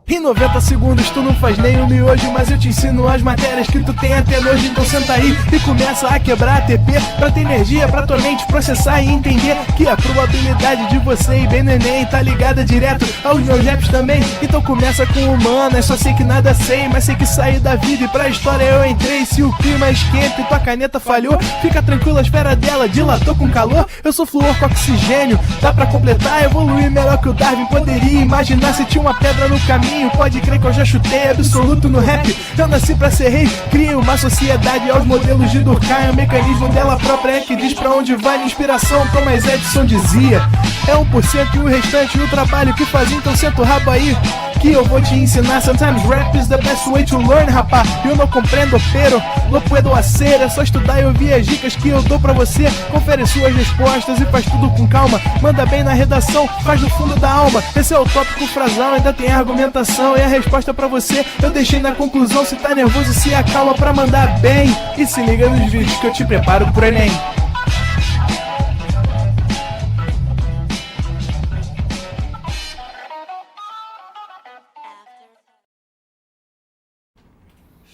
Em 90 segundos tu não faz nem um miojo, mas eu te ensino as matérias que tu tem até nojo. Então senta aí e começa a quebrar ATP pra ter energia pra tua mente processar e entender que a probabilidade de você ir bem no Enem tá ligada direto aos meus raps também. Então começa com humanas, só sei que nada sei, mas sei que saí da vida e pra história eu entrei. Se o clima esquenta e tua caneta falhou, fica tranquilo, a esfera dela dilatou com calor. Eu sou flúor com oxigênio, dá pra completar, evoluir melhor que o Darwin poderia imaginar. Se tinha uma pedra no caminho, pode crer que eu já chutei absoluto no rap. Eu nasci pra ser rei, criei uma sociedade aos modelos de Durkheim. O mecanismo dela própria é que diz pra onde vai minha inspiração. Thomas Edison dizia, é 1% e o restante o trabalho que fazia. Então senta o rabo aí que eu vou te ensinar. Sometimes rap is the best way to learn, rapá. Eu não compreendo, pero não puedo hacer. É só estudar e ouvir as dicas que eu dou pra você. Confere suas respostas e faz tudo com calma. Manda bem na redação, faz do fundo da alma. Esse é o tópico frasal, ainda tem argumentação. E a resposta pra você eu deixei na conclusão. Se tá nervoso, se acalma pra mandar bem. E se liga nos vídeos que eu te preparo pro Enem.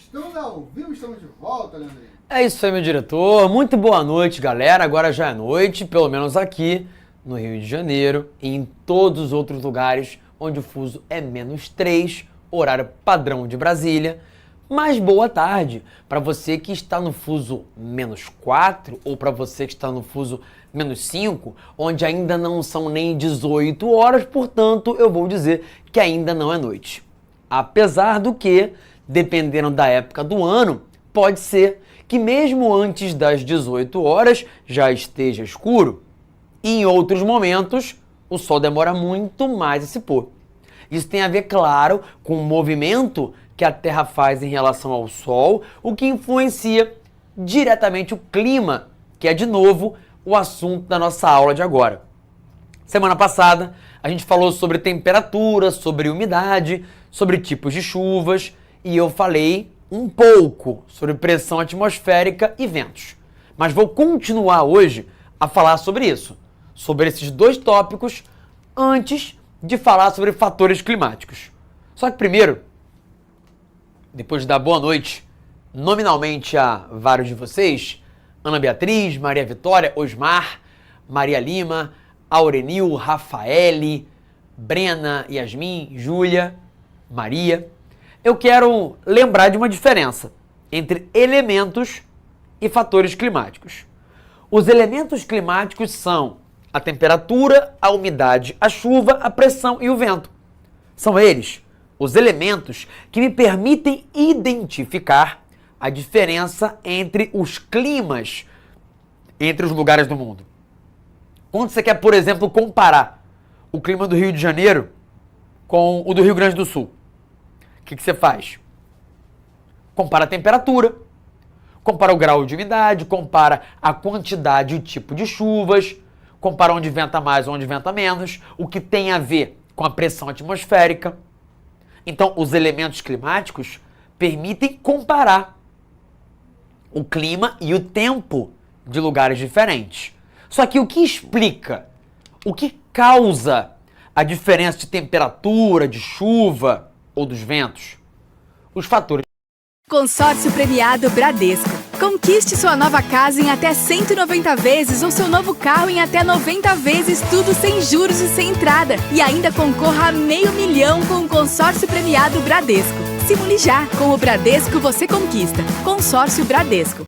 Estamos ao vivo, estamos de volta, Leandrinho. É isso aí, meu diretor. Muito boa noite, galera. Agora já é noite, pelo menos aqui no Rio de Janeiro e em todos os outros lugares onde o fuso é -3, horário padrão de Brasília. Mas boa tarde para você que está no fuso -4 ou para você que está no fuso -5, onde ainda não são nem 18 horas, portanto eu vou dizer que ainda não é noite. Apesar do que, dependendo da época do ano, pode ser que mesmo antes das 18 horas já esteja escuro e em outros momentos o sol demora muito mais a se pôr. Isso tem a ver, claro, com o movimento que a Terra faz em relação ao Sol, o que influencia diretamente o clima, que é, de novo, o assunto da nossa aula de agora. Semana passada, a gente falou sobre temperatura, sobre umidade, sobre tipos de chuvas, e eu falei um pouco sobre pressão atmosférica e ventos. Mas vou continuar hoje a falar sobre isso, sobre esses dois tópicos, antes de falar sobre fatores climáticos. Só que primeiro, depois de dar boa noite nominalmente a vários de vocês, Ana Beatriz, Maria Vitória, Osmar, Maria Lima, Aurenil, Rafaele, Brena, Yasmin, Júlia, Maria, eu quero lembrar de uma diferença entre elementos e fatores climáticos. Os elementos climáticos são a temperatura, a umidade, a chuva, a pressão e o vento. São eles os elementos que me permitem identificar a diferença entre os climas entre os lugares do mundo. Quando você quer, por exemplo, comparar o clima do Rio de Janeiro com o do Rio Grande do Sul, o que você faz? Compara a temperatura, compara o grau de umidade, compara a quantidade e o tipo de chuvas, compara onde venta mais, onde venta menos, o que tem a ver com a pressão atmosférica. Então, os elementos climáticos permitem comparar o clima e o tempo de lugares diferentes. Só que o que explica, o que causa a diferença de temperatura, de chuva ou dos ventos? Os fatores. Consórcio Premiado Bradesco. Conquiste sua nova casa em até 190 vezes ou seu novo carro em até 90 vezes, tudo sem juros e sem entrada. E ainda concorra a R$500 mil com o Consórcio Premiado Bradesco. Simule já. Com o Bradesco você conquista. Consórcio Bradesco.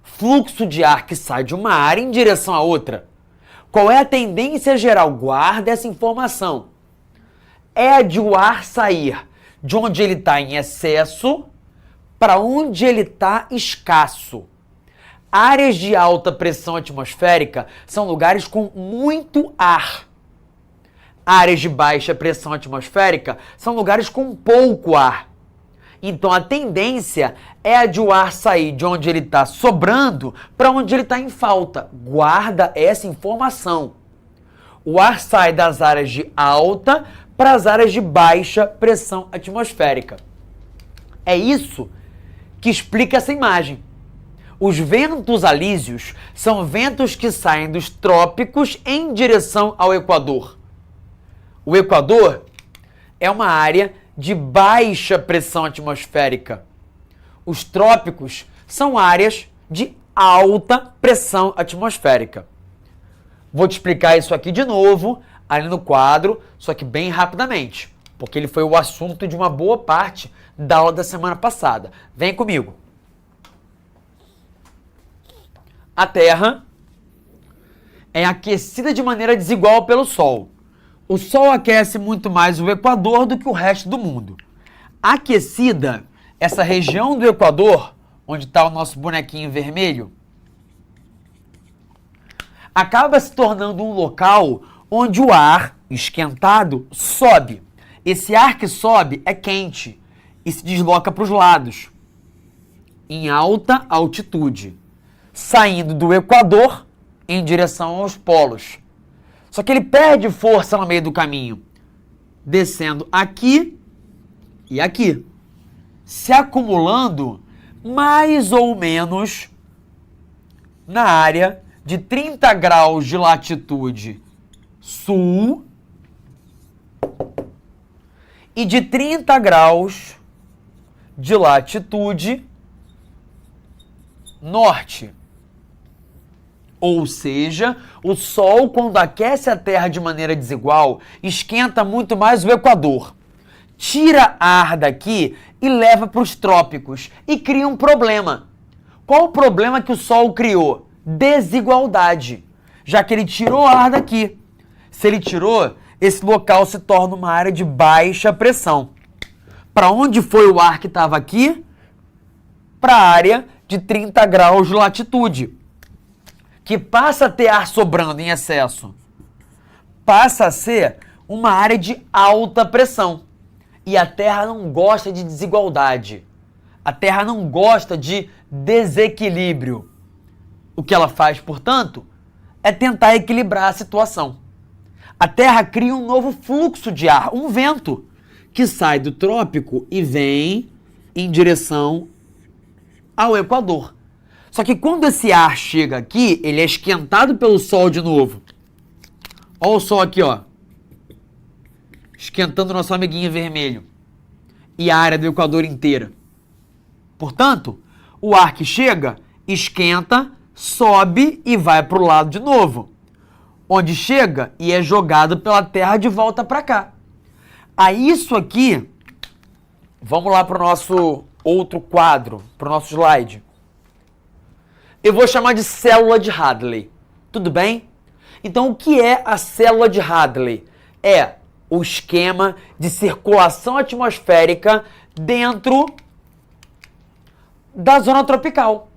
Fluxo de ar que sai de uma área em direção a outra. Qual é a tendência geral? Guarda essa informação. É a de o ar sair de onde ele está em excesso para onde ele está escasso. Áreas de alta pressão atmosférica são lugares com muito ar. áreas de baixa pressão atmosférica são lugares com pouco ar. Então a tendência é a de o ar sair de onde ele está sobrando para onde ele está em falta. Guarda essa informação. O ar sai das áreas de alta para as áreas de baixa pressão atmosférica. É isso que explica essa imagem. Os ventos alísios são ventos que saem dos trópicos em direção ao Equador. O Equador é uma área de baixa pressão atmosférica. Os trópicos são áreas de alta pressão atmosférica. Vou te explicar isso aqui de novo, ali no quadro, só que bem rapidamente, porque ele foi o assunto de uma boa parte da aula da semana passada. Vem comigo. A Terra é aquecida de maneira desigual pelo Sol. O Sol aquece muito mais o Equador do que o resto do mundo. Aquecida, essa região do Equador, onde está o nosso bonequinho vermelho, acaba se tornando um local onde o ar esquentado sobe. Esse ar que sobe é quente e se desloca para os lados, em alta altitude, saindo do Equador em direção aos polos. Só que ele perde força no meio do caminho, descendo aqui e aqui, se acumulando mais ou menos na área de 30 graus de latitude sul e de 30 graus de latitude norte. Ou seja, o Sol, quando aquece a Terra de maneira desigual, esquenta muito mais o Equador. Tira ar daqui e leva para os trópicos e cria um problema. Qual o problema que o Sol criou? Desigualdade, já que ele tirou ar daqui. Se ele tirou, esse local se torna uma área de baixa pressão. Para onde foi o ar que estava aqui? Para a área de 30 graus de latitude, que passa a ter ar sobrando em excesso. Passa a ser uma área de alta pressão. E a Terra não gosta de desigualdade. A Terra não gosta de desequilíbrio. O que ela faz, portanto, é tentar equilibrar a situação. A Terra cria um novo fluxo de ar, um vento, que sai do trópico e vem em direção ao Equador. Só que quando esse ar chega aqui, ele é esquentado pelo Sol de novo. Olha o Sol aqui, ó. Esquentando o nosso amiguinho vermelho. E a área do Equador inteira. Portanto, o ar que chega, esquenta, sobe e vai para o lado de novo. Onde chega e é jogado pela Terra de volta para cá. A isso aqui, vamos lá para o nosso outro quadro, para o nosso slide. Eu vou chamar de célula de Hadley. Tudo bem? Então, o que é a célula de Hadley? É o esquema de circulação atmosférica dentro da zona tropical,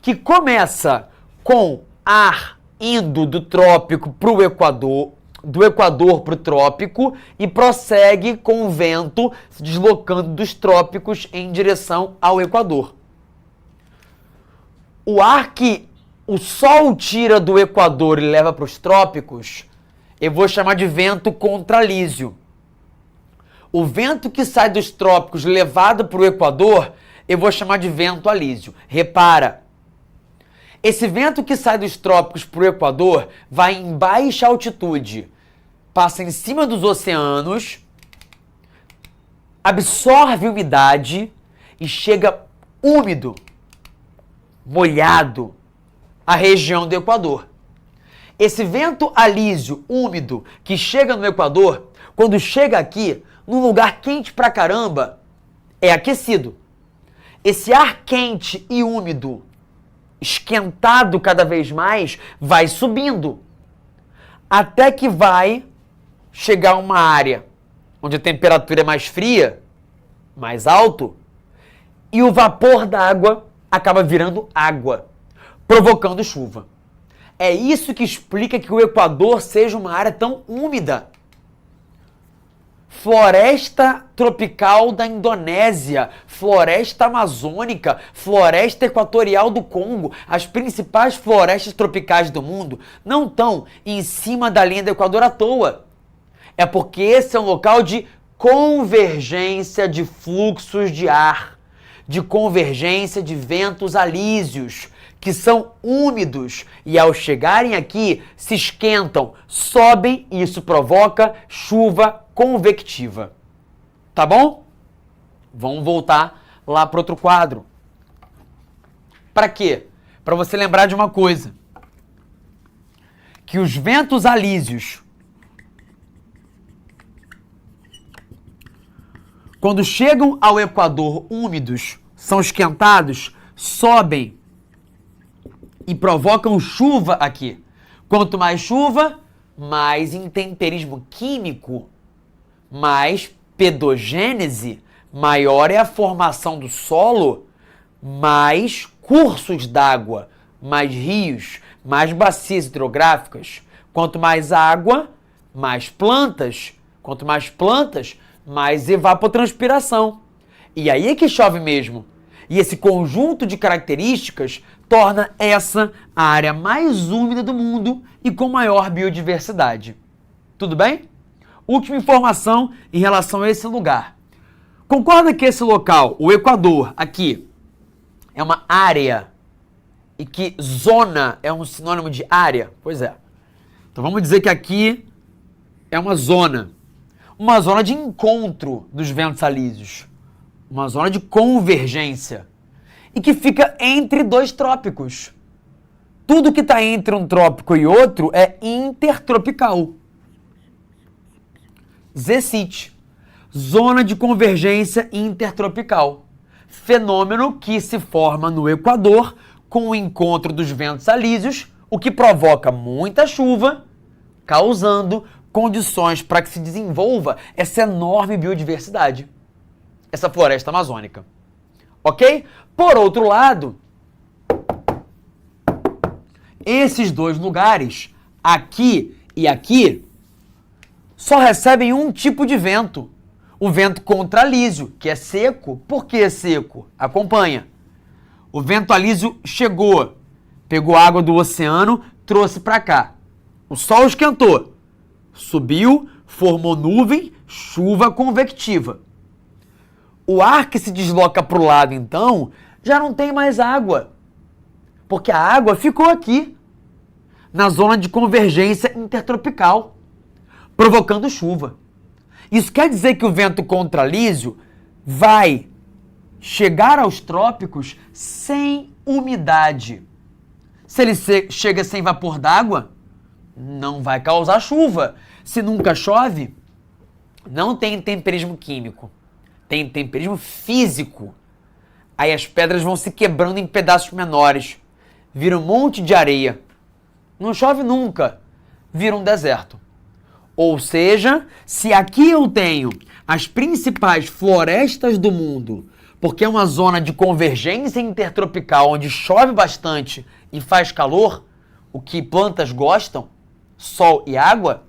que começa com ar indo do trópico para o Equador, do Equador para o trópico, e prossegue com o vento se deslocando dos trópicos em direção ao Equador. O ar que o Sol tira do Equador e leva para os trópicos, eu vou chamar de vento contralísio. O vento que sai dos trópicos levado para o Equador, eu vou chamar de vento alísio. Repara, esse vento que sai dos trópicos para o Equador vai em baixa altitude, passa em cima dos oceanos, absorve umidade e chega úmido, molhado, à região do Equador. Esse vento alísio, úmido, que chega no Equador, quando chega aqui, num lugar quente pra caramba, é aquecido. Esse ar quente e úmido, esquentado cada vez mais, vai subindo, até que vai chegar a uma área onde a temperatura é mais fria, mais alto, e o vapor da água acaba virando água, provocando chuva. É isso que explica que o Equador seja uma área tão úmida. floresta tropical da Indonésia, floresta amazônica, floresta equatorial do Congo, as principais florestas tropicais do mundo não estão em cima da linha do Equador à toa. É porque esse é um local de convergência de fluxos de ar, de convergência de ventos alísios, que são úmidos e ao chegarem aqui se esquentam, sobem e isso provoca chuva convectiva. Tá bom? Vamos voltar lá para outro quadro. Para quê? Para você lembrar de uma coisa. Que os ventos alísios, quando chegam ao Equador úmidos, são esquentados, sobem e provocam chuva aqui. Quanto mais chuva, mais intemperismo químico, mais pedogênese, maior é a formação do solo, mais cursos d'água, mais rios, mais bacias hidrográficas. Quanto mais água, mais plantas. Quanto mais plantas, mais evapotranspiração. E aí é que chove mesmo. E esse conjunto de características torna essa a área mais úmida do mundo e com maior biodiversidade. Tudo bem? Última informação em relação a esse lugar. Concorda que esse local, o Equador, aqui, é uma área e que zona é um sinônimo de área? Pois é. Então vamos dizer que aqui é uma zona de encontro dos ventos alísios, uma zona de convergência e que fica entre dois trópicos. Tudo que está entre um trópico e outro é intertropical. ZCIT, zona de convergência intertropical, fenômeno que se forma no Equador com o encontro dos ventos alísios, o que provoca muita chuva, causando condições para que se desenvolva essa enorme biodiversidade, essa floresta amazônica. Ok? Por outro lado, esses dois lugares, aqui e aqui, só recebem um tipo de vento, o vento contralísio, que é seco. Por que é seco? Acompanha. O vento alísio chegou, pegou água do oceano, trouxe para cá. O sol esquentou, subiu, formou nuvem, chuva convectiva. O ar que se desloca para o lado, então, já não tem mais água, porque a água ficou aqui, na zona de convergência intertropical, provocando chuva. Isso quer dizer que o vento contralísio vai chegar aos trópicos sem umidade. Se ele chega sem vapor d'água, não vai causar chuva. Se nunca chove, não tem temperismo químico, tem temperismo físico. Aí as pedras vão se quebrando em pedaços menores, vira um monte de areia. Não chove nunca, vira um deserto. Ou seja, se aqui eu tenho as principais florestas do mundo, porque é uma zona de convergência intertropical onde chove bastante e faz calor, o que plantas gostam, sol e água,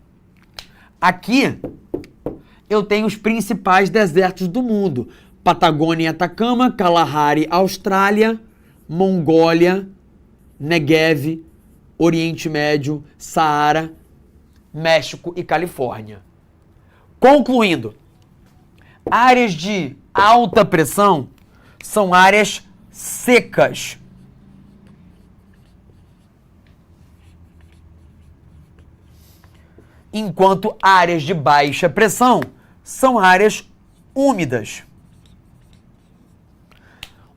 aqui eu tenho os principais desertos do mundo: Patagônia e Atacama, Kalahari, Austrália, Mongólia, Negev, Oriente Médio, Saara, México e Califórnia. Concluindo, áreas de alta pressão são áreas secas. Enquanto áreas de baixa pressão são áreas úmidas.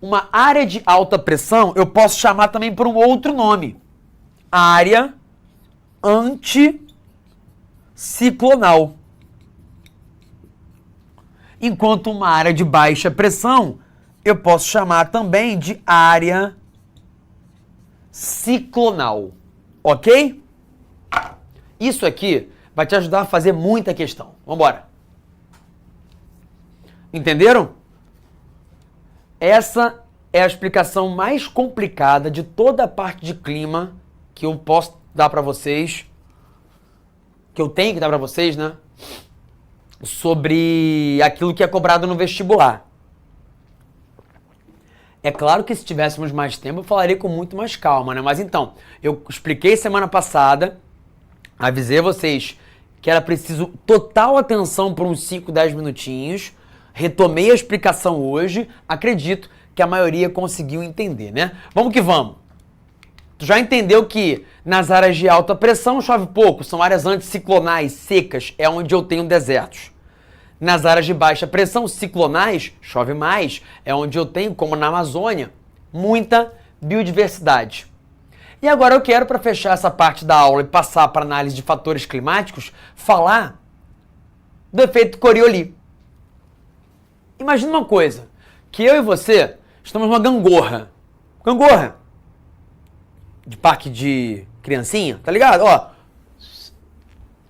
Uma área de alta pressão eu posso chamar também por um outro nome: área anticiclonal. Enquanto uma área de baixa pressão eu posso chamar também de área ciclonal. Ok? Isso aqui vai te ajudar a fazer muita questão. Vamos embora. Entenderam? Essa é a explicação mais complicada de toda a parte de clima que eu posso dar para vocês, que eu tenho que dar para vocês, né? sobre aquilo que é cobrado no vestibular. É claro que se tivéssemos mais tempo eu falaria com muito mais calma, né? Mas então, eu expliquei semana passada, avisei vocês que era preciso total atenção por uns 5, 10 minutinhos, retomei a explicação hoje, acredito que a maioria conseguiu entender, né? Vamos que vamos. Tu já entendeu que nas áreas de alta pressão chove pouco, são áreas anticiclonais, secas, é onde eu tenho desertos. Nas áreas de baixa pressão, ciclonais, chove mais, é onde eu tenho, como na Amazônia, muita biodiversidade. E agora eu quero, para fechar essa parte da aula e passar para análise de fatores climáticos, falar do efeito Coriolis. Imagina uma coisa, que eu e você estamos numa gangorra. Gangorra! De parque de criancinha, tá ligado?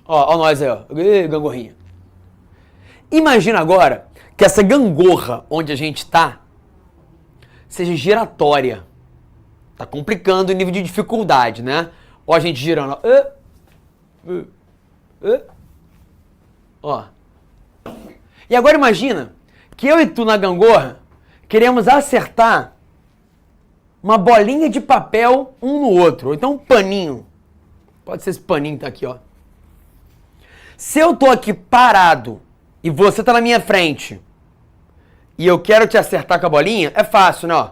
Ó nós aí, ó. Gangorrinha. Imagina agora que essa gangorra onde a gente tá seja giratória. Tá complicando o nível de dificuldade, né? Ó a gente girando, ó. E agora imagina que eu e tu na gangorra queremos acertar uma bolinha de papel um no outro, ou então um paninho. Pode ser esse paninho que tá aqui, ó. Se eu tô aqui parado e você tá na minha frente e eu quero te acertar com a bolinha, é fácil, né? Ó.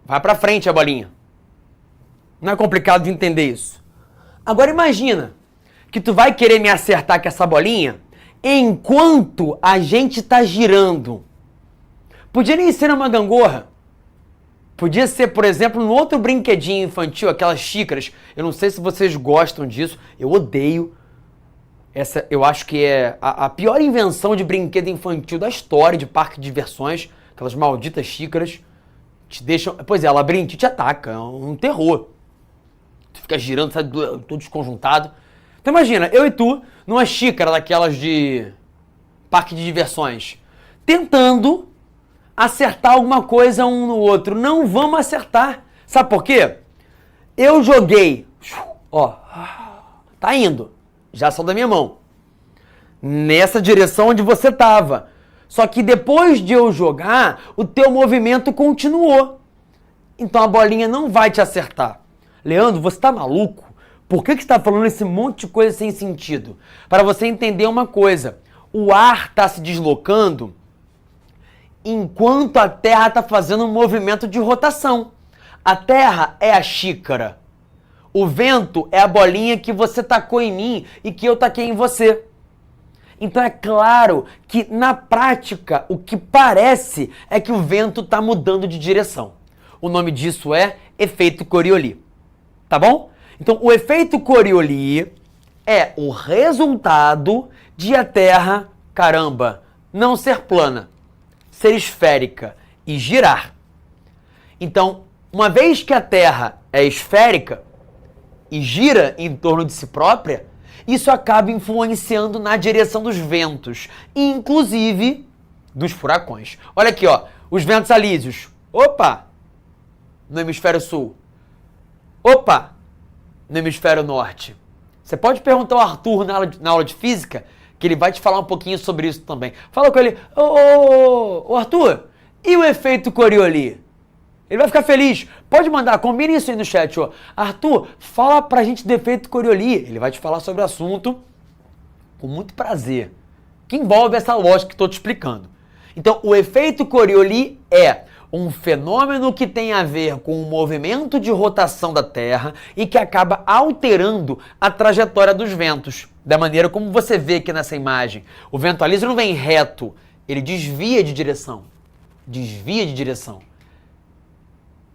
Vai pra frente a bolinha. Não é complicado de entender isso. Agora imagina que tu vai querer me acertar com essa bolinha enquanto a gente tá girando. Podia nem ser uma gangorra. Podia ser, por exemplo, no outro brinquedinho infantil, aquelas xícaras. Eu não sei se vocês gostam disso. Eu odeio. Essa, eu acho que é a pior invenção de brinquedo infantil da história de parque de diversões. Aquelas malditas xícaras. Te deixam... Pois é, a labirintite te ataca. É um terror. Tu fica girando, sabe, todo desconjuntado. Então imagina, eu e tu, numa xícara daquelas de parque de diversões, tentando acertar alguma coisa um no outro. Não vamos acertar. Sabe por quê? Eu joguei. Ó. Tá indo. Já saiu da minha mão. Nessa direção onde você tava. Só que depois de eu jogar, o teu movimento continuou. Então a bolinha não vai te acertar. Leandro, você tá maluco? Por que você tá falando esse monte de coisa sem sentido? Para você entender uma coisa. O ar tá se deslocando enquanto a Terra está fazendo um movimento de rotação. A Terra é a xícara. O vento é a bolinha que você tacou em mim e que eu taquei em você. Então é claro que na prática o que parece é que o vento está mudando de direção. O nome disso é efeito Coriolis. Tá bom? Então o efeito Coriolis é o resultado de a Terra, caramba, não ser plana, ser esférica e girar. Então, uma vez que a Terra é esférica e gira em torno de si própria, isso acaba influenciando na direção dos ventos, inclusive dos furacões. Olha aqui, ó, os ventos alísios. Opa! No hemisfério sul. Opa! No hemisfério norte. Você pode perguntar ao Arthur na aula de física, que ele vai te falar um pouquinho sobre isso também. Fala com ele, ô Arthur, e o efeito Coriolis? Ele vai ficar feliz. Pode mandar, combine isso aí no chat, ó. Arthur, fala pra gente do efeito Coriolis. Ele vai te falar sobre o assunto com muito prazer, que envolve essa lógica que estou te explicando. Então, o efeito Coriolis é um fenômeno que tem a ver com o movimento de rotação da Terra e que acaba alterando a trajetória dos ventos, da maneira como você vê aqui nessa imagem. O vento alísio não vem reto, ele desvia de direção. Desvia de direção.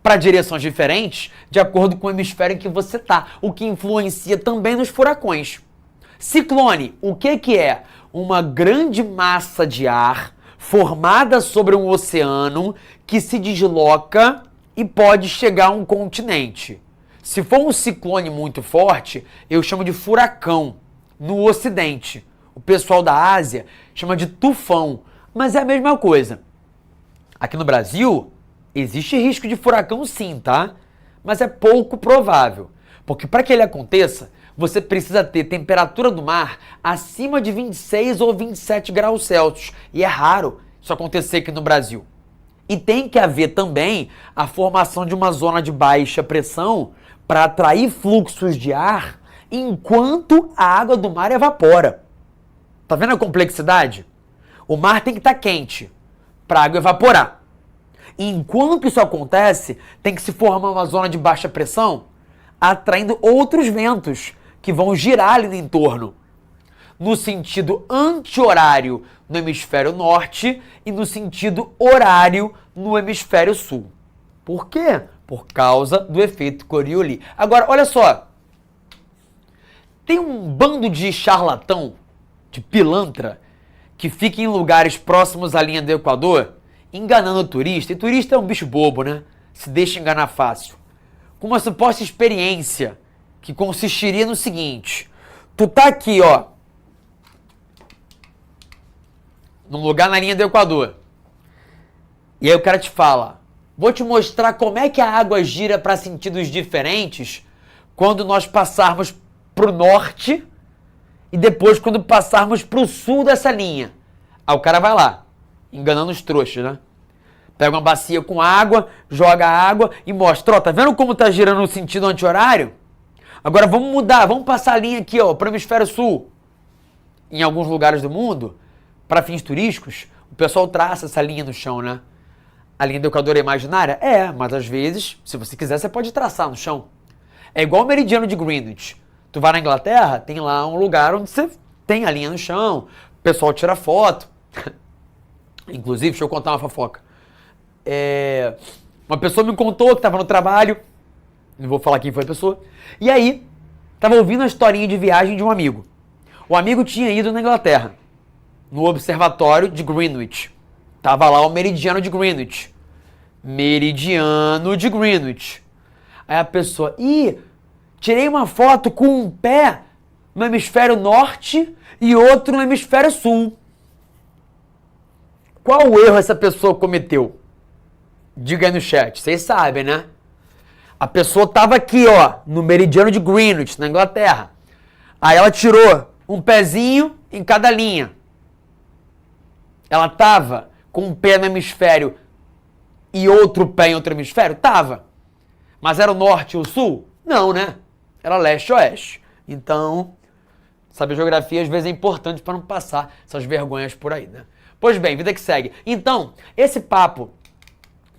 Para direções diferentes, de acordo com o hemisfério em que você está, o que influencia também nos furacões. Ciclone, o que é? Uma grande massa de ar formada sobre um oceano que se desloca e pode chegar a um continente. Se for um ciclone muito forte, eu chamo de furacão no ocidente. O pessoal da Ásia chama de tufão, mas é a mesma coisa. Aqui no Brasil, existe risco de furacão sim, tá? Mas é pouco provável, porque para que ele aconteça, você precisa ter temperatura do mar acima de 26 ou 27 graus Celsius. E é raro isso acontecer aqui no Brasil. E tem que haver também a formação de uma zona de baixa pressão para atrair fluxos de ar enquanto a água do mar evapora. Tá vendo a complexidade? O mar tem que estar quente para a água evaporar. E enquanto isso acontece, tem que se formar uma zona de baixa pressão, atraindo outros ventos que vão girar ali no entorno, no sentido anti-horário no hemisfério norte e no sentido horário no hemisfério sul. Por quê? Por causa do efeito Coriolis. Agora, olha só. Tem um bando de charlatão, de pilantra, que fica em lugares próximos à linha do Equador, enganando o turista. E turista é um bicho bobo, né? Se deixa enganar fácil. Com uma suposta experiência que consistiria no seguinte: tu tá aqui, ó, num lugar na linha do Equador. E aí o cara te fala: vou te mostrar como é que a água gira para sentidos diferentes quando nós passarmos pro norte e depois quando passarmos pro sul dessa linha. Aí o cara vai lá, enganando os trouxas, né? Pega uma bacia com água, joga a água e mostra: ó, tá vendo como tá girando no sentido anti-horário? Agora vamos mudar, vamos passar a linha aqui, ó, pro hemisfério sul. Em alguns lugares do mundo, para fins turísticos, o pessoal traça essa linha no chão, né? A linha do Equador é imaginária? É, mas às vezes, se você quiser, você pode traçar no chão. É igual o meridiano de Greenwich. Tu vai na Inglaterra, tem lá um lugar onde você tem a linha no chão, o pessoal tira foto. Inclusive, deixa eu contar uma fofoca. Uma pessoa me contou que estava no trabalho, não vou falar quem foi a pessoa, e aí, estava ouvindo a historinha de viagem de um amigo. O amigo tinha ido na Inglaterra, no observatório de Greenwich. Tava lá o meridiano de Greenwich. Meridiano de Greenwich. Aí a pessoa: tirei uma foto com um pé no hemisfério norte e outro no hemisfério sul. Qual erro essa pessoa cometeu? Diga aí no chat, vocês sabem, né? A pessoa tava aqui, ó, no meridiano de Greenwich, na Inglaterra. Aí ela tirou um pezinho em cada linha. Ela tava com um pé no hemisfério e outro pé em outro hemisfério? Tava. Mas era o norte e o sul? Não, né? Era leste e oeste. Então, saber geografia às vezes é importante para não passar essas vergonhas por aí, né? Pois bem, vida que segue. Então, esse papo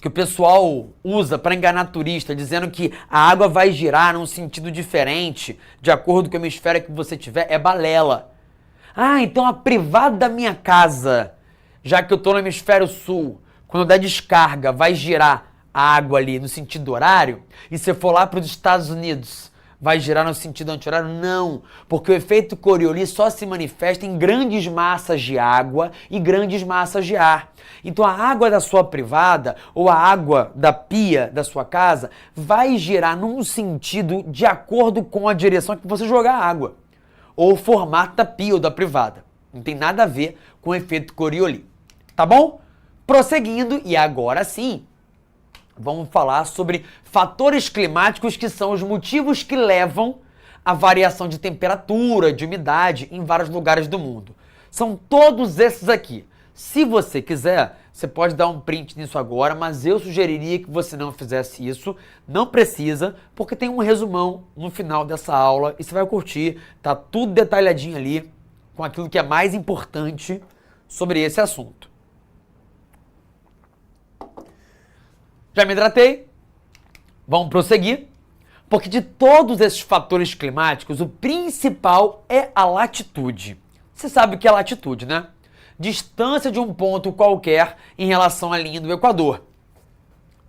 que o pessoal usa para enganar turista, dizendo que a água vai girar num sentido diferente de acordo com o hemisfério que você tiver, é balela. Ah, então a privada da minha casa, já que eu estou no hemisfério sul, quando der descarga, vai girar a água ali no sentido horário, e se for lá para os Estados Unidos, vai girar no sentido anti-horário? Não, porque o efeito Coriolis só se manifesta em grandes massas de água e grandes massas de ar. Então a água da sua privada ou a água da pia da sua casa vai girar num sentido de acordo com a direção que você jogar a água, ou o formato da pia ou da privada. Não tem nada a ver com o efeito Coriolis. Tá bom? Prosseguindo, e agora sim, vamos falar sobre fatores climáticos que são os motivos que levam à variação de temperatura, de umidade em vários lugares do mundo. São todos esses aqui. Se você quiser, você pode dar um print nisso agora, mas eu sugeriria que você não fizesse isso. Não precisa, porque tem um resumão no final dessa aula e você vai curtir. Tá tudo detalhadinho ali com aquilo que é mais importante sobre esse assunto. Já me hidratei? Vamos prosseguir? Porque de todos esses fatores climáticos, o principal é a latitude. Você sabe o que é latitude, né? Distância de um ponto qualquer em relação à linha do Equador.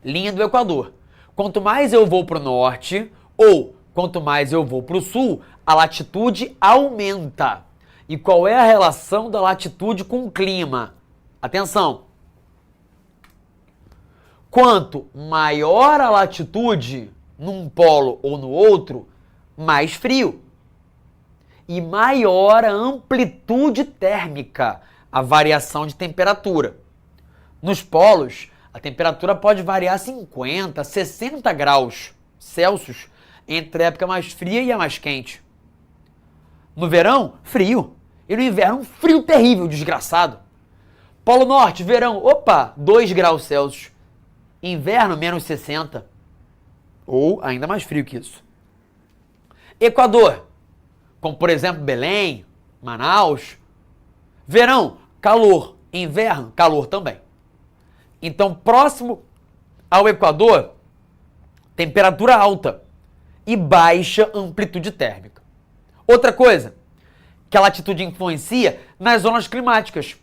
Linha do Equador. Quanto mais eu vou para o norte ou quanto mais eu vou para o sul, a latitude aumenta. E qual é a relação da latitude com o clima? Atenção! Quanto maior a latitude num polo ou no outro, mais frio. E maior a amplitude térmica, a variação de temperatura. Nos polos, a temperatura pode variar 50, 60 graus Celsius entre a época mais fria e a mais quente. No verão, frio. E no inverno, um frio terrível, desgraçado. Polo Norte, verão, opa, 2 graus Celsius. Inverno, menos 60. Ou ainda mais frio que isso. Equador, como por exemplo Belém, Manaus. Verão, calor. Inverno, calor também. Então, próximo ao Equador, temperatura alta e baixa amplitude térmica. Outra coisa que a latitude influencia nas zonas climáticas.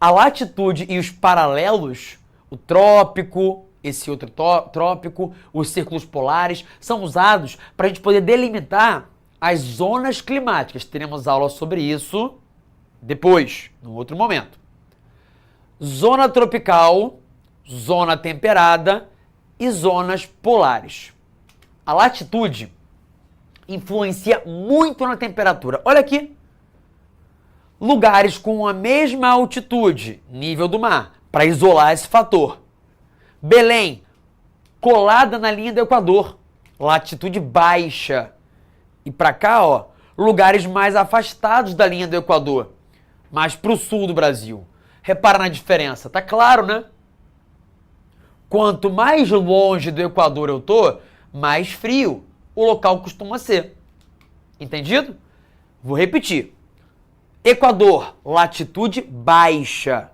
A latitude e os paralelos, o trópico, esse outro trópico, os círculos polares, são usados para a gente poder delimitar as zonas climáticas. Teremos aula sobre isso depois, num outro momento. Zona tropical, zona temperada e zonas polares. A latitude influencia muito na temperatura. Olha aqui. Lugares com a mesma altitude, nível do mar, para isolar esse fator. Belém, colada na linha do Equador, latitude baixa. E para cá, ó, lugares mais afastados da linha do Equador, mais para o sul do Brasil. Repara na diferença, tá claro, né? Quanto mais longe do Equador eu tô, mais frio o local costuma ser. Entendido? Vou repetir. Equador, latitude baixa.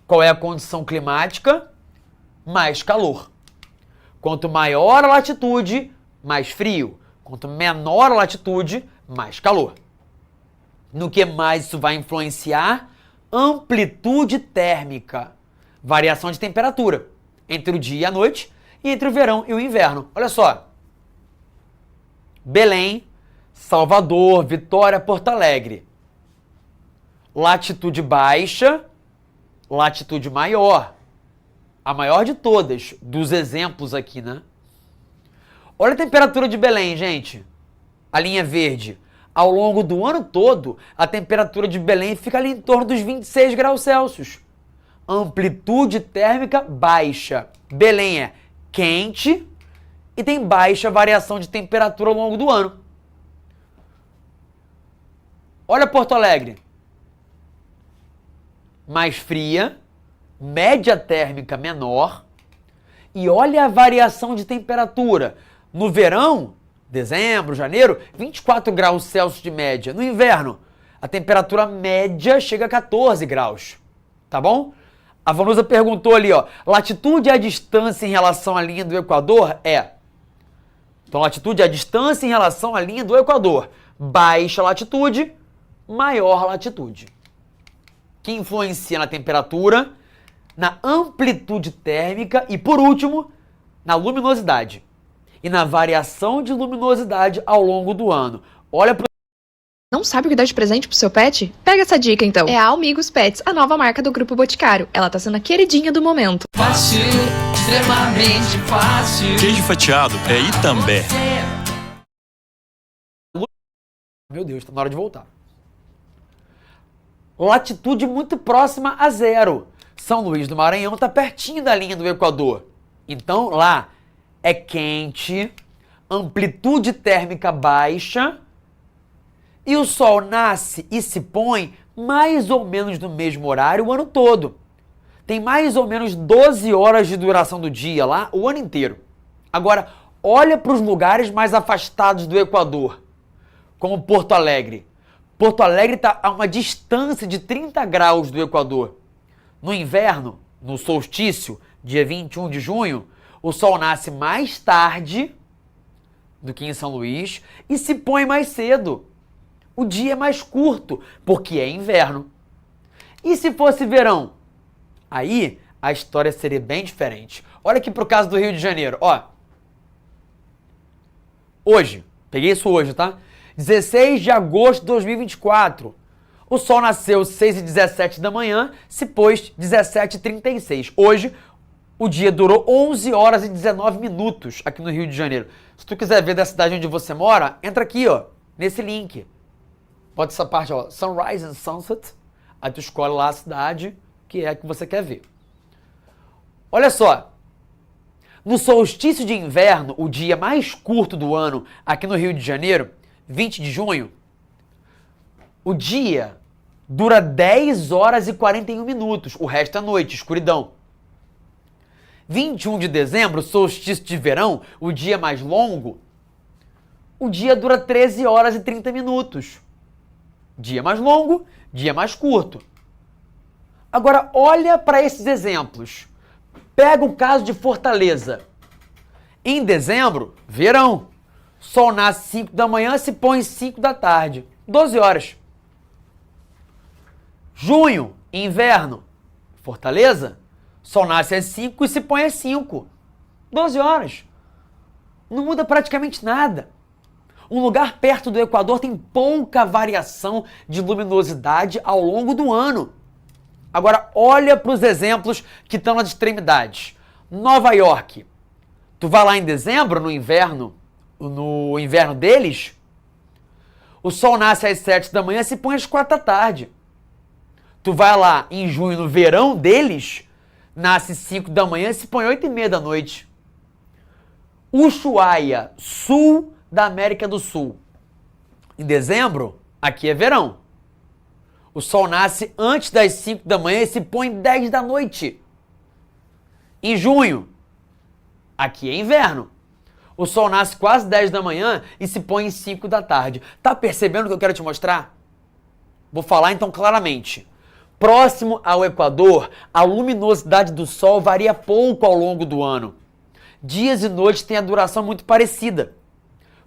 Qual é a condição climática? Mais calor. Quanto maior a latitude, mais frio. Quanto menor a latitude, mais calor. No que mais isso vai influenciar? Amplitude térmica. Variação de temperatura entre o dia e a noite e entre o verão e o inverno. Olha só. Belém, Salvador, Vitória, Porto Alegre. Latitude baixa, latitude maior. A maior de todas, dos exemplos aqui, né? Olha a temperatura de Belém, gente. A linha verde. Ao longo do ano todo, a temperatura de Belém fica ali em torno dos 26 graus Celsius. Amplitude térmica baixa. Belém é quente e tem baixa variação de temperatura ao longo do ano. Olha Porto Alegre. Mais fria, média térmica menor. E olha a variação de temperatura. No verão, dezembro, janeiro, 24 graus Celsius de média. No inverno, a temperatura média chega a 14 graus. Tá bom? A Vanusa perguntou ali, ó. Latitude é a distância em relação à linha do Equador? É. Então, latitude é a distância em relação à linha do Equador. Baixa latitude, maior latitude. Que influencia na temperatura, na amplitude térmica e, por último, na luminosidade. E na variação de luminosidade ao longo do ano. Olha pro... Não sabe o que dar de presente pro seu pet? Pega essa dica então. É a Almigos Pets, a nova marca do Grupo Boticário. Ela tá sendo a queridinha do momento. Fácil, extremamente fácil. Queijo fatiado é Itambé. Meu Deus, tá na hora de voltar. Latitude muito próxima a zero. São Luís do Maranhão tá pertinho da linha do Equador. Então, lá é quente, amplitude térmica baixa e o sol nasce e se põe mais ou menos no mesmo horário o ano todo. Tem mais ou menos 12 horas de duração do dia lá o ano inteiro. Agora, olha para os lugares mais afastados do Equador, como Porto Alegre. Porto Alegre está a uma distância de 30 graus do Equador. No inverno, no solstício, dia 21 de junho, o sol nasce mais tarde do que em São Luís e se põe mais cedo. O dia é mais curto, porque é inverno. E se fosse verão? Aí a história seria bem diferente. Olha aqui pro caso do Rio de Janeiro, ó. Hoje, peguei isso hoje, tá? 16 de agosto de 2024. O sol nasceu 6h17 da manhã, se pôs 17h36. Hoje, o dia durou 11 horas e 19 minutos aqui no Rio de Janeiro. Se tu quiser ver da cidade onde você mora, entra aqui, ó, nesse link. Bota essa parte, ó, Sunrise and Sunset. Aí tu escolhe lá a cidade que é a que você quer ver. Olha só. No solstício de inverno, o dia mais curto do ano aqui no Rio de Janeiro, 20 de junho, o dia dura 10 horas e 41 minutos, o resto é noite, escuridão. 21 de dezembro, solstício de verão, o dia mais longo, o dia dura 13 horas e 30 minutos. Dia mais longo, dia mais curto. Agora, olha para esses exemplos. Pega o caso de Fortaleza. Em dezembro, verão. Sol nasce 5 da manhã, se põe 5 da tarde. 12 horas. Junho, inverno. Fortaleza. Sol nasce às 5 e se põe às 5. 12 horas. Não muda praticamente nada. Um lugar perto do Equador tem pouca variação de luminosidade ao longo do ano. Agora, olha para os exemplos que estão nas extremidades. Nova York. Tu vai lá em dezembro, no inverno deles, o sol nasce às 7 da manhã e se põe às 4 da tarde. Tu vai lá em junho, no verão deles, nasce 5 da manhã e se põe 8:30 da noite. Ushuaia, sul da América do Sul. Em dezembro, aqui é verão. O sol nasce antes das 5 da manhã e se põe 10 da noite. Em junho, aqui é inverno. O sol nasce quase 10 da manhã e se põe em 5 da tarde. Tá percebendo o que eu quero te mostrar? Vou falar então claramente. Próximo ao Equador, a luminosidade do sol varia pouco ao longo do ano. Dias e noites têm a duração muito parecida.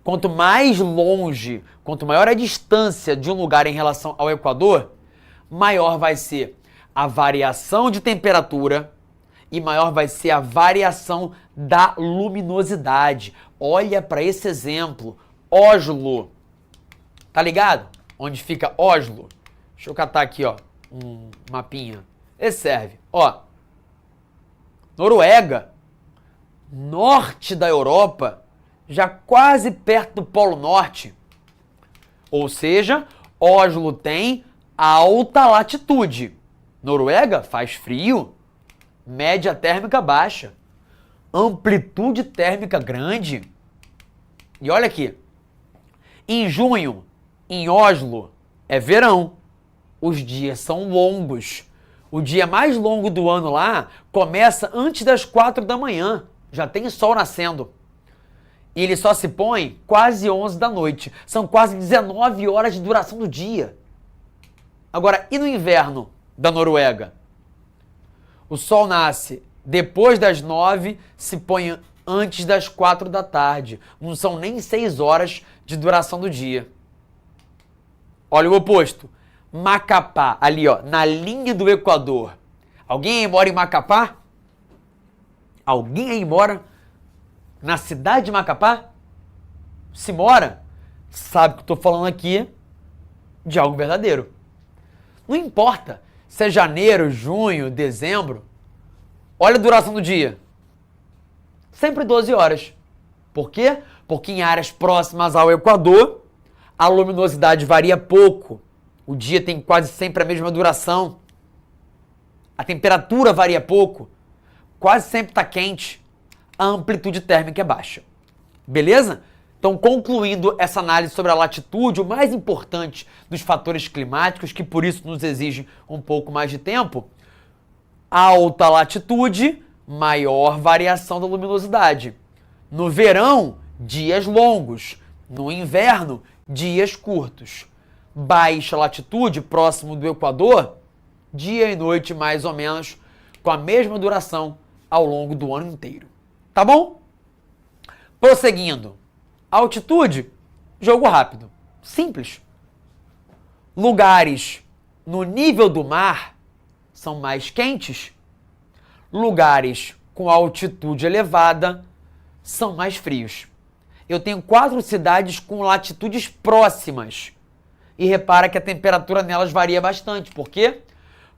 Quanto mais longe, quanto maior a distância de um lugar em relação ao Equador, maior vai ser a variação de temperatura e maior vai ser a variação da luminosidade. Olha para esse exemplo, Oslo. Tá ligado? Onde fica Oslo? Deixa eu catar aqui, ó, um mapinha. Esse serve. Ó, Noruega, norte da Europa, já quase perto do Polo Norte. Ou seja, Oslo tem alta latitude. Noruega faz frio, média térmica baixa, amplitude térmica grande. E olha aqui, em junho, em Oslo, é verão. Os dias são longos. O dia mais longo do ano lá começa antes das 4 da manhã. Já tem sol nascendo. E ele só se põe quase 11 da noite. São quase 19 horas de duração do dia. Agora, e no inverno da Noruega? O sol nasce depois das 9, se põe antes das 4 da tarde. Não são nem 6 horas de duração do dia. Olha o oposto. Macapá, ali ó, na linha do Equador. Alguém aí mora em Macapá? Alguém aí mora na cidade de Macapá? Se mora, sabe que eu estou falando aqui de algo verdadeiro. Não importa se é janeiro, junho, dezembro. Olha a duração do dia. Sempre 12 horas. Por quê? Porque em áreas próximas ao Equador, a luminosidade varia pouco. O dia tem quase sempre a mesma duração. A temperatura varia pouco. Quase sempre está quente. A amplitude térmica é baixa. Beleza? Então, concluindo essa análise sobre a latitude, o mais importante dos fatores climáticos, que por isso nos exigem um pouco mais de tempo, alta latitude, maior variação da luminosidade. No verão, dias longos. No inverno, dias curtos. Baixa latitude, próximo do Equador, dia e noite mais ou menos, com a mesma duração ao longo do ano inteiro. Tá bom? Prosseguindo. Altitude, jogo rápido. Simples. Lugares no nível do mar são mais quentes. Lugares com altitude elevada são mais frios. Eu tenho 4 cidades com latitudes próximas. E repara que a temperatura nelas varia bastante. Por quê?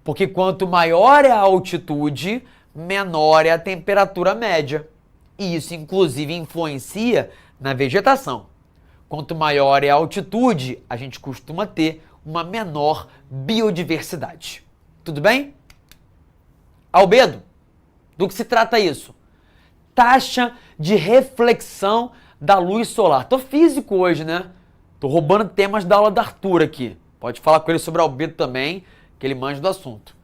Porque quanto maior é a altitude, menor é a temperatura média. E isso, inclusive, influencia na vegetação. Quanto maior é a altitude, a gente costuma ter uma menor biodiversidade. Tudo bem? Albedo, do que se trata isso? Taxa de reflexão da luz solar. Tô físico hoje, né? Tô roubando temas da aula do Arthur aqui. Pode falar com ele sobre albedo também, que ele manja do assunto.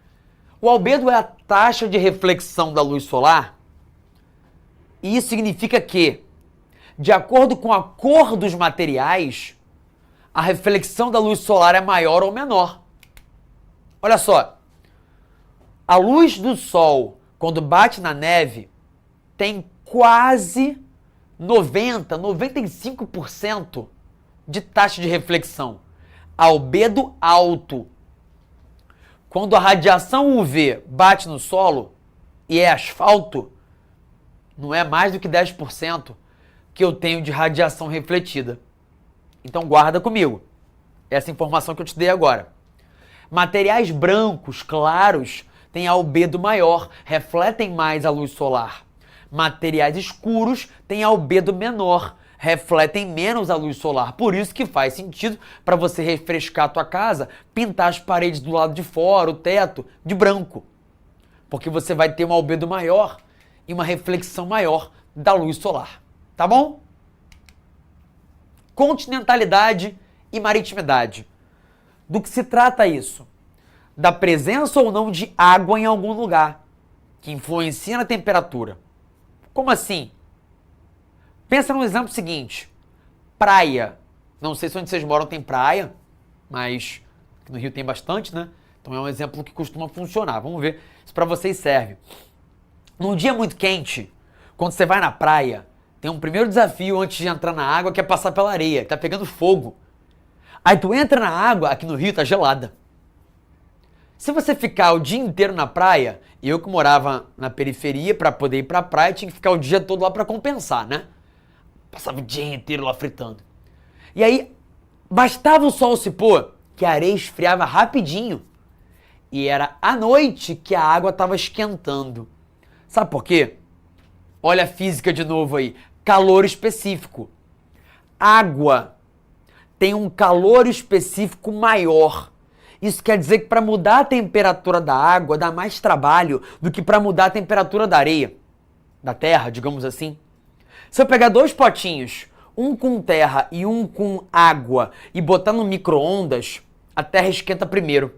O albedo é a taxa de reflexão da luz solar. E isso significa que, de acordo com a cor dos materiais, a reflexão da luz solar é maior ou menor. Olha só, a luz do sol, quando bate na neve, tem quase 95% de taxa de reflexão. Albedo alto. Quando a radiação UV bate no solo e é asfalto, não é mais do que 10% que eu tenho de radiação refletida. Então guarda comigo essa informação que eu te dei agora. Materiais brancos, claros, têm albedo maior, refletem mais a luz solar. Materiais escuros têm albedo menor, refletem menos a luz solar. Por isso que faz sentido para você refrescar a tua casa, pintar as paredes do lado de fora, o teto, de branco. Porque você vai ter um albedo maior e uma reflexão maior da luz solar. Tá bom? Continentalidade e maritimidade. Do que se trata isso? Da presença ou não de água em algum lugar, que influencia na temperatura. Como assim? Pensa no exemplo seguinte. Praia. Não sei se onde vocês moram tem praia, mas no Rio tem bastante, né? Então é um exemplo que costuma funcionar. Vamos ver se para vocês serve. Num dia muito quente, quando você vai na praia, tem um primeiro desafio antes de entrar na água, que é passar pela areia, que tá pegando fogo. Aí tu entra na água, aqui no Rio tá gelada. Se você ficar o dia inteiro na praia, eu que morava na periferia para poder ir pra praia, tinha que ficar o dia todo lá para compensar, né? Passava o dia inteiro lá fritando. E aí, bastava o sol se pôr, que a areia esfriava rapidinho. E era à noite que a água estava esquentando. Sabe por quê? Olha a física de novo aí. Calor específico. Água tem um calor específico maior. Isso quer dizer que para mudar a temperatura da água dá mais trabalho do que para mudar a temperatura da areia, da terra, digamos assim. Se eu pegar dois potinhos, um com terra e um com água, e botar no micro-ondas, a terra esquenta primeiro.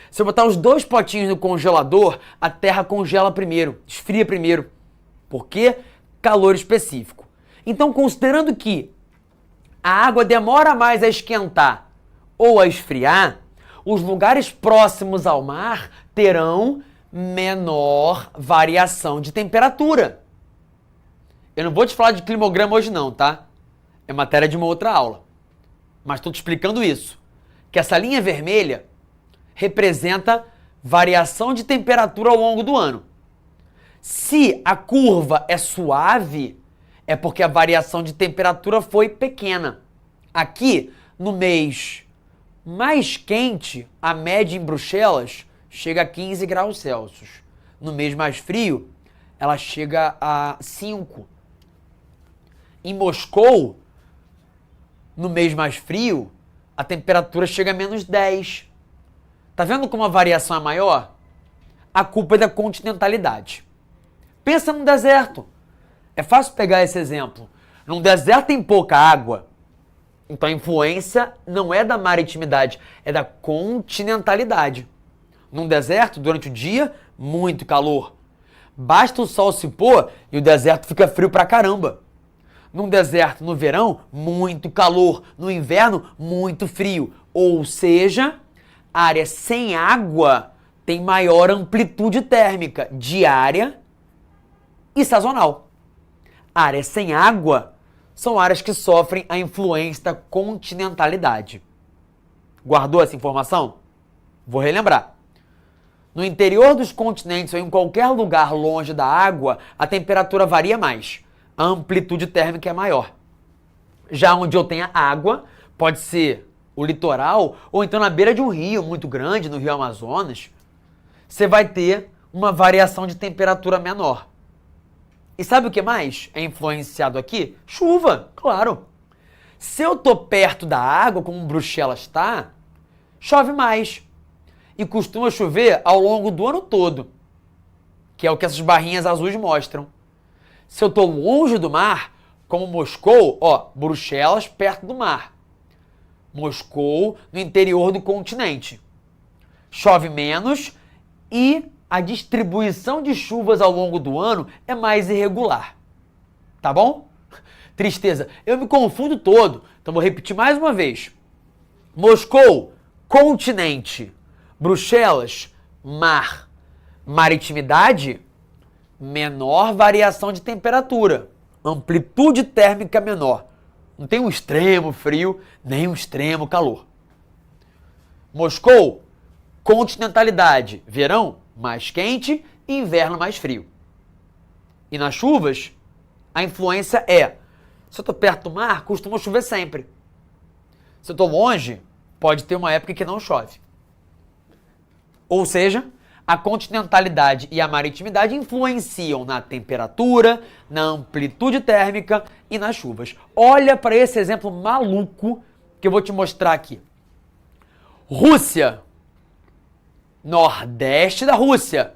Se eu botar os dois potinhos no congelador, a terra congela primeiro, esfria primeiro. Por quê? Calor específico. Então, considerando que a água demora mais a esquentar ou a esfriar, os lugares próximos ao mar terão menor variação de temperatura. Eu não vou te falar de climograma hoje não, tá? É matéria de uma outra aula. Mas estou te explicando isso. Que essa linha vermelha representa variação de temperatura ao longo do ano. Se a curva é suave, é porque a variação de temperatura foi pequena. Aqui, no mês mais quente, a média em Bruxelas chega a 15 graus Celsius. No mês mais frio, ela chega a 5. Em Moscou, no mês mais frio, a temperatura chega a menos 10. Tá vendo como a variação é maior? A culpa é da continentalidade. Pensa num deserto. É fácil pegar esse exemplo. Num deserto tem pouca água. Então a influência não é da maritimidade, é da continentalidade. Num deserto, durante o dia, muito calor. Basta o sol se pôr e o deserto fica frio pra caramba. Num deserto, no verão, muito calor. No inverno, muito frio. Ou seja, área sem água tem maior amplitude térmica diária e sazonal. Áreas sem água são áreas que sofrem a influência da continentalidade. Guardou essa informação? Vou relembrar. No interior dos continentes ou em qualquer lugar longe da água, a temperatura varia mais. A amplitude térmica é maior. Já onde eu tenho água, pode ser o litoral ou então na beira de um rio muito grande, no Rio Amazonas, você vai ter uma variação de temperatura menor. E sabe o que mais é influenciado aqui? Chuva, claro. Se eu tô perto da água, como Bruxelas está, chove mais. E costuma chover ao longo do ano todo, que é o que essas barrinhas azuis mostram. Se eu tô longe do mar, como Moscou, ó, Bruxelas perto do mar. Moscou, no interior do continente. Chove menos e a distribuição de chuvas ao longo do ano é mais irregular. Tá bom? Tristeza. Eu me confundo todo, então vou repetir mais uma vez. Moscou, continente. Bruxelas, mar. Maritimidade, menor variação de temperatura. Amplitude térmica menor. Não tem um extremo frio, nem um extremo calor. Moscou, continentalidade. Verão, mais quente e inverno mais frio. E nas chuvas, a influência é: se eu estou perto do mar, costuma chover sempre. Se eu estou longe, pode ter uma época que não chove. Ou seja, a continentalidade e a maritimidade influenciam na temperatura, na amplitude térmica e nas chuvas. Olha para esse exemplo maluco que eu vou te mostrar aqui. Rússia. Nordeste da Rússia.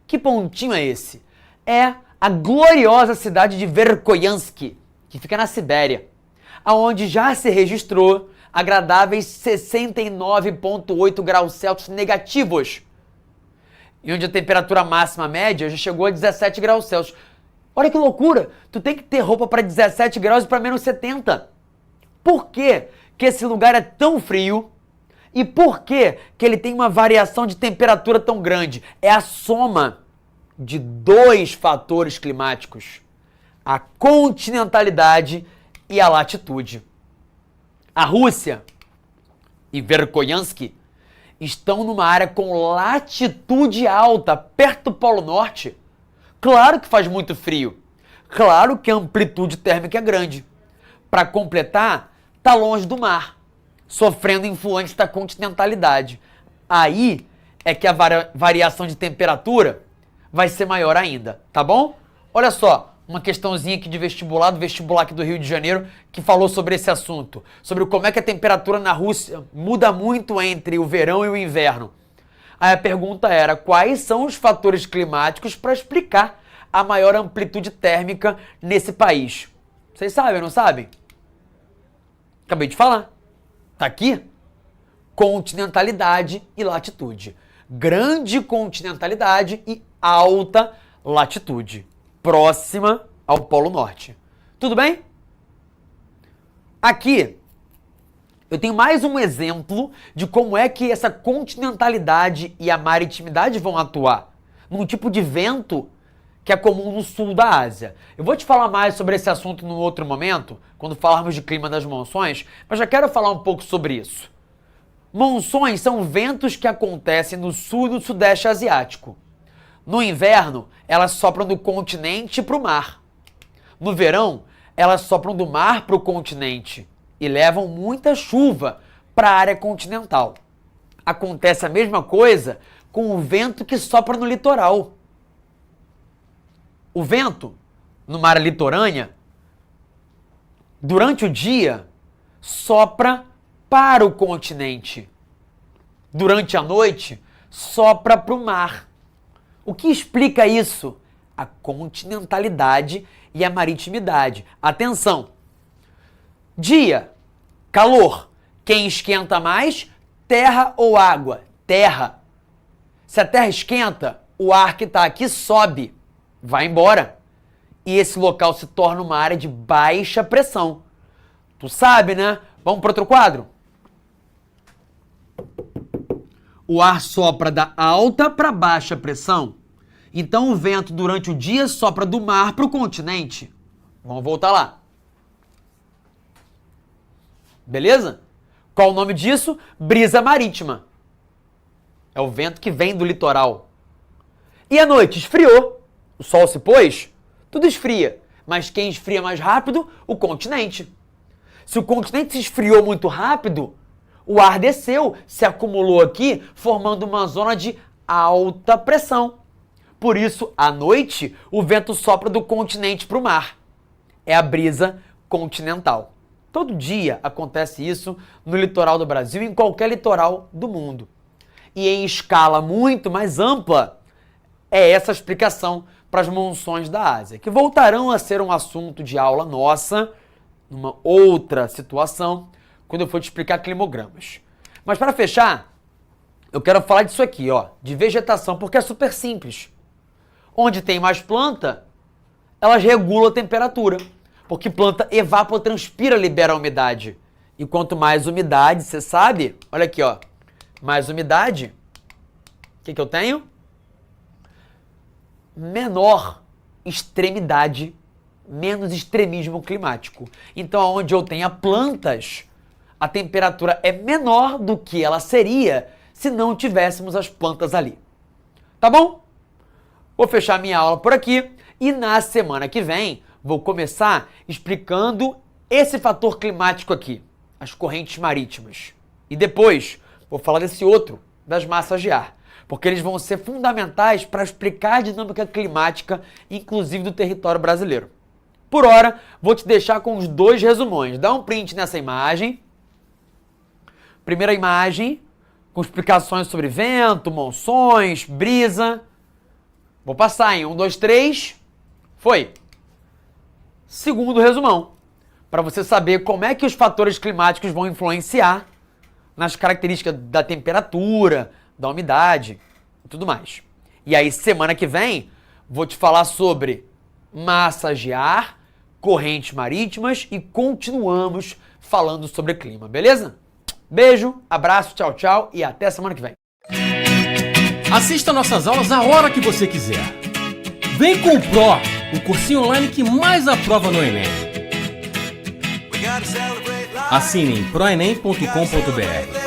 Que pontinho é esse? É a gloriosa cidade de Verkhoyansk, que fica na Sibéria, aonde já se registrou agradáveis 69,8 graus Celsius negativos, e onde a temperatura máxima média já chegou a 17 graus Celsius. Olha que loucura! Tu tem que ter roupa para 17 graus e para menos 70. Por que que esse lugar é tão frio? E por que que ele tem uma variação de temperatura tão grande? É a soma de dois fatores climáticos: a continentalidade e a latitude. A Rússia e Verkhoyansk estão numa área com latitude alta, perto do Polo Norte. Claro que faz muito frio. Claro que a amplitude térmica é grande. Para completar, está longe do mar, sofrendo influência da continentalidade. Aí é que a variação de temperatura vai ser maior ainda, tá bom? Olha só, uma questãozinha aqui de vestibular, do vestibular aqui do Rio de Janeiro, que falou sobre esse assunto, sobre como é que a temperatura na Rússia muda muito entre o verão e o inverno. Aí a pergunta era: quais são os fatores climáticos para explicar a maior amplitude térmica nesse país? Vocês sabem, não sabem? Acabei de falar. Tá aqui? Continentalidade e latitude. Grande continentalidade e alta latitude, próxima ao Polo Norte. Tudo bem? Aqui eu tenho mais um exemplo de como é que essa continentalidade e a maritimidade vão atuar num tipo de vento que é comum no sul da Ásia. Eu vou te falar mais sobre esse assunto num outro momento, quando falarmos de clima das monções, mas já quero falar um pouco sobre isso. Monções são ventos que acontecem no sul e no sudeste asiático. No inverno, elas sopram do continente para o mar. No verão, elas sopram do mar para o continente e levam muita chuva para a área continental. Acontece a mesma coisa com o vento que sopra no litoral. O vento, numa área litorânea, durante o dia, sopra para o continente. Durante a noite, sopra para o mar. O que explica isso? A continentalidade e a maritimidade. Atenção! Dia, calor. Quem esquenta mais? Terra ou água? Terra. Se a terra esquenta, o ar que está aqui sobe, vai embora. E esse local se torna uma área de baixa pressão. Tu sabe, né? Vamos para outro quadro? O ar sopra da alta para baixa pressão. Então o vento durante o dia sopra do mar para o continente. Vamos voltar lá. Beleza? Qual o nome disso? Brisa marítima. É o vento que vem do litoral. E à noite esfriou. O sol se pôs, tudo esfria. Mas quem esfria mais rápido? O continente. Se o continente se esfriou muito rápido, o ar desceu, se acumulou aqui, formando uma zona de alta pressão. Por isso, à noite, o vento sopra do continente para o mar. É a brisa continental. Todo dia acontece isso no litoral do Brasil e em qualquer litoral do mundo. E em escala muito mais ampla, é essa a explicação para as monções da Ásia, que voltarão a ser um assunto de aula nossa, numa outra situação, quando eu for te explicar climogramas. Mas para fechar, eu quero falar disso aqui, ó, de vegetação, porque é super simples. Onde tem mais planta, elas regulam a temperatura, porque planta evapotranspira, libera a umidade. E quanto mais umidade, você sabe, olha aqui, ó, mais umidade, o que eu tenho? Menor extremidade, menos extremismo climático. Então, onde eu tenha plantas, a temperatura é menor do que ela seria se não tivéssemos as plantas ali. Tá bom? Vou fechar minha aula por aqui e na semana que vem vou começar explicando esse fator climático aqui, as correntes marítimas. E depois vou falar desse outro, das massas de ar, porque eles vão ser fundamentais para explicar a dinâmica climática, inclusive do território brasileiro. Por hora, vou te deixar com os dois resumões. Dá um print nessa imagem. Primeira imagem, com explicações sobre vento, monções, brisa. Vou passar em 1, 2, 3. Foi. Segundo resumão, para você saber como é que os fatores climáticos vão influenciar nas características da temperatura, da umidade e tudo mais. E aí, semana que vem, vou te falar sobre massas de ar, correntes marítimas e continuamos falando sobre clima, beleza? Beijo, abraço, tchau, tchau e até semana que vem. Assista nossas aulas a hora que você quiser. Vem com o Pro, o cursinho online que mais aprova no Enem. Assine em proenem.com.br.